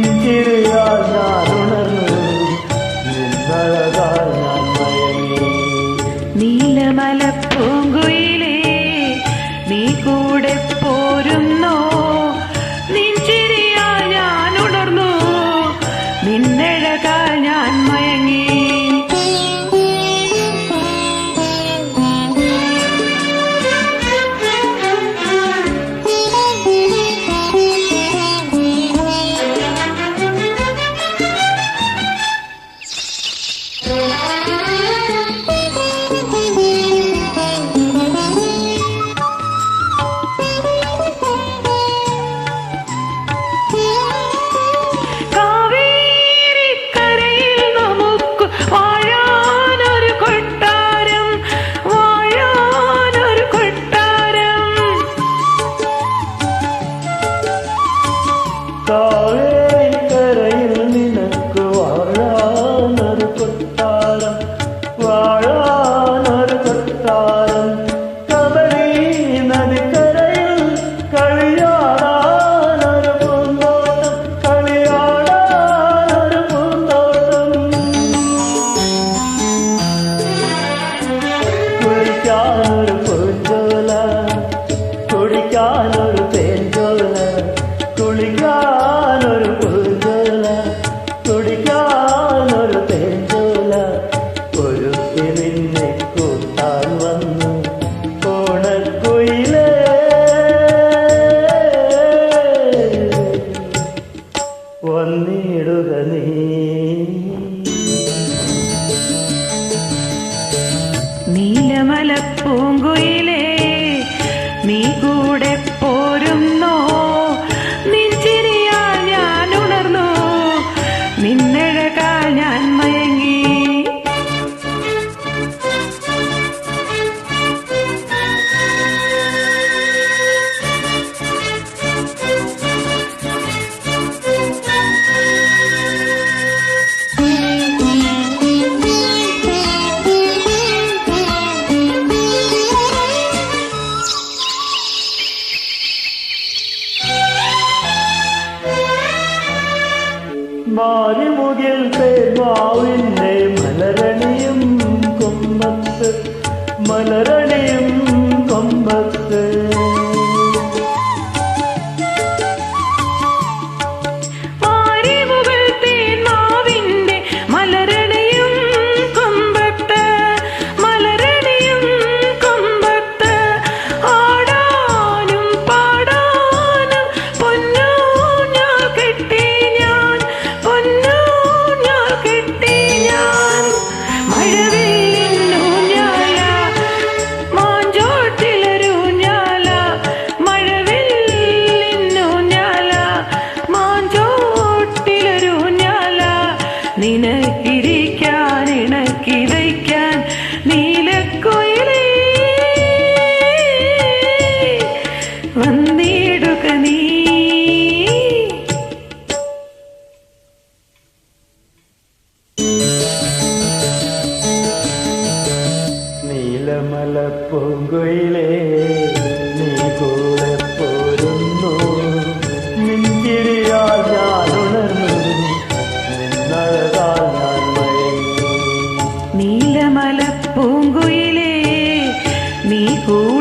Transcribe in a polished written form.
നിൻചിരിയാൽ ഞാൻ ഉണർന്നു, നിന്നഴകാൽ ഞാൻ മയങ്ങി. നീലമലപ്പൂങ്കുയിലേ നീ കൂടെ പോരുന്നോ, നിൻചിരിയാൽ ഞാൻ ഉണർന്നു, നിന്നഴകാൽ ഞാൻ മയങ്ങി. കാവേരിക്കരയിൽ നിനക്ക് വാഴാനൊരു കൊട്ടാരം, വാഴാനൊരു കൊട്ടാരം. കബനി നദിക്കരയിൽ കളിയാടാനൊരു പൂന്തോട്ടം, കളിയാടാനൊരു പൂന്തോട്ടം. കുടിക്കാനൊരു പൂഞ്ചോല, കുടിക്കാനൊരു തേൻചോല, കുളിക്കാനൊരു പൂഞ്ചോല, കുടിക്കാനൊരു തേൻചോല. ഒരുത്തി നിന്നെ കൂട്ടാൻ വന്നു ഓണക്കുയിലേ, വന്നിടുക നീ. നീലമലപ്പൂങ്കുയിലേ നീ കൂടെ പോരുന്നോ, നിൻചിരിയാൽ ഞാൻ ഉണർന്നു, നിന്നഴകാൽ ഞാൻ മയങ്ങി. മാരിമുകിൽ തേന്മാവിൻ്റെ മലരണിയും കൊമ്പത്ത്, മലരണിയും കൊമ്പത്ത്. നിനക്കിരിക്കാൻ ഇണക്കി വയ്ക്കാൻ നീലക്കുയിലേ, വന്നിടുക നീ. നീലമലപ്പൂങ്കുയിലേ നീ കൂടെ പോരുന്നു, നിൻചിരിയാൽ ഞാൻ ഉണർന്നു, നിന്നഴകാൽ ഞാൻ മയങ്ങി. നീലമലപ്പൂങ്കുയിലേ നീ കൂടെ